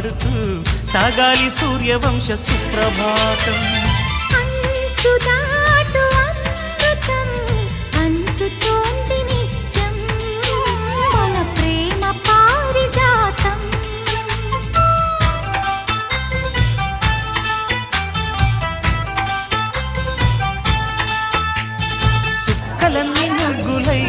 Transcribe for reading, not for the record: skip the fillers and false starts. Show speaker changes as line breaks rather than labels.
పాడుతూ సాగాలి సూర్యవంశ సుప్రభాతం.
అంచుదాటు అమృతం అంచుతోంది నిత్యం మన ప్రేమ పారిజాతం.
చుక్కలన్నీ ముగ్గులై